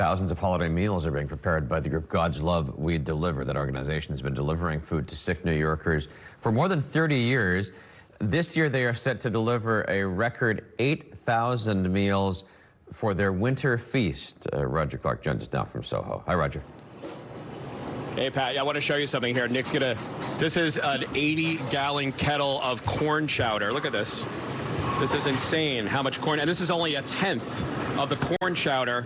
Thousands of holiday meals are being prepared by the group God's Love We Deliver. That organization has been delivering food to sick New Yorkers for more than 30 years. This year, they are set to deliver a record 8,000 meals for their winter feast. Roger Clark joins us now from Soho. Hi, Roger. Hey, Pat, I want to show you something here. Nick's going to, this is an 80-gallon kettle of corn chowder. Look at this. This is insane how much corn, and this is only a tenth of the corn chowder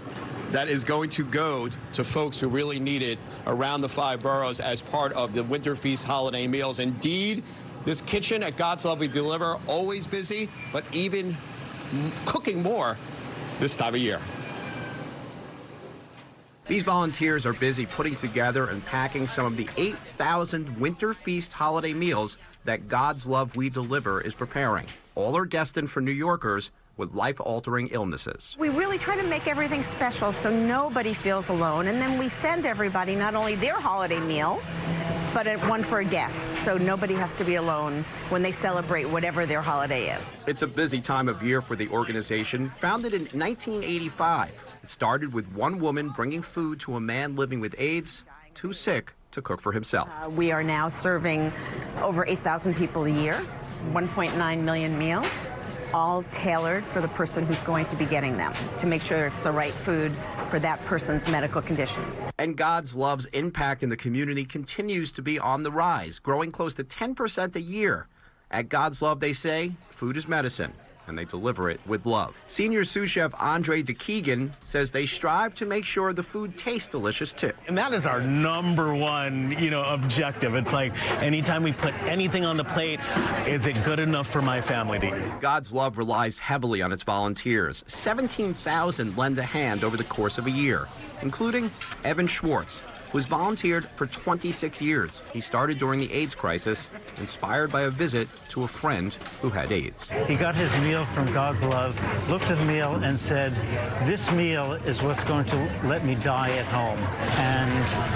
that is going to go to folks who really need it around the 5 boroughs as part of the Winter Feast holiday meals. Indeed, this kitchen at God's Love We Deliver, always busy, but even cooking more this time of year. These volunteers are busy putting together and packing some of the 8,000 Winter Feast holiday meals that God's Love We Deliver is preparing. All are destined for New Yorkers with life-altering illnesses. We really try to make everything special so nobody feels alone, and then we send everybody not only their holiday meal, but one for a guest, so nobody has to be alone when they celebrate whatever their holiday is. It's a busy time of year for the organization, founded in 1985. It started with one woman bringing food to a man living with AIDS, too sick to cook for himself. We are now serving over 8,000 people a year, 1.9 million meals, all tailored for the person who's going to be getting them, to make sure it's the right food for that person's medical conditions. And God's Love's impact in the community continues to be on the rise, growing close to 10% a year. At God's Love, they say, food is medicine, and they deliver it with love. Senior sous chef Andre DeKeegan says they strive to make sure the food tastes delicious too. And that is our number one, objective. It's like anytime we put anything on the plate, is it good enough for my family to eat? God's Love relies heavily on its volunteers. 17,000 lend a hand over the course of a year, including Evan Schwartz, who's volunteered for 26 years. He started during the AIDS crisis, inspired by a visit to a friend who had AIDS. He got his meal from God's Love, looked at the meal and said, this meal is what's going to let me die at home. And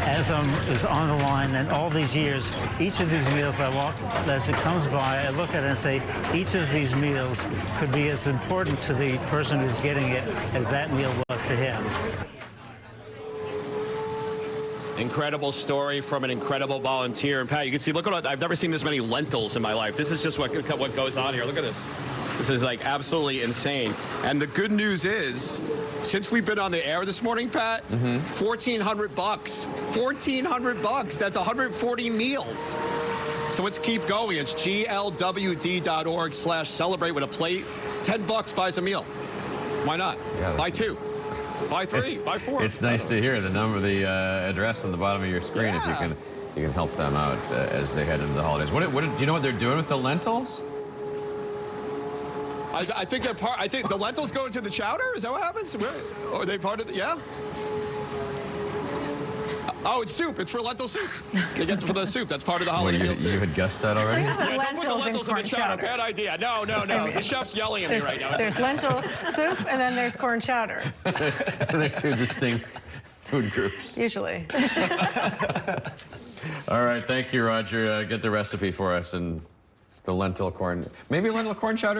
as I'm on the line, and all these years, each of these meals I walk, as it comes by, I look at it and say, each of these meals could be as important to the person who's getting it as that meal was to him. Incredible story from an incredible volunteer. And Pat, you can see, look at, I've never seen this many lentils in my life. This is just what goes on here. Look at this. This is like absolutely insane. And the good news is, since we've been on the air this morning, Pat, $1,400. $1,400. That's 140 meals. So let's keep going. It's glwd.org/celebrate with a plate. $10 buys a meal. Why not? Yeah, buy 2. Buy 3, buy 4. It's nice to hear the number, the address on the bottom of your screen. Yeah. If you can help them out as they head into the holidays. Do you know what they're doing with the lentils? I think they're part. I think the lentils go into the chowder. Is that what happens? Or are they part of the? Yeah. Oh, it's soup. It's for lentil soup. They get for the soup. That's part of the holiday meal too. You had guessed that already? Yeah, don't put the lentils in the chowder. Bad idea. No. The chef's yelling at me right now. There's lentil soup, and then there's corn chowder. They're two distinct food groups. Usually. All right, thank you, Roger. Get the recipe for us and the lentil corn. Maybe lentil corn chowder.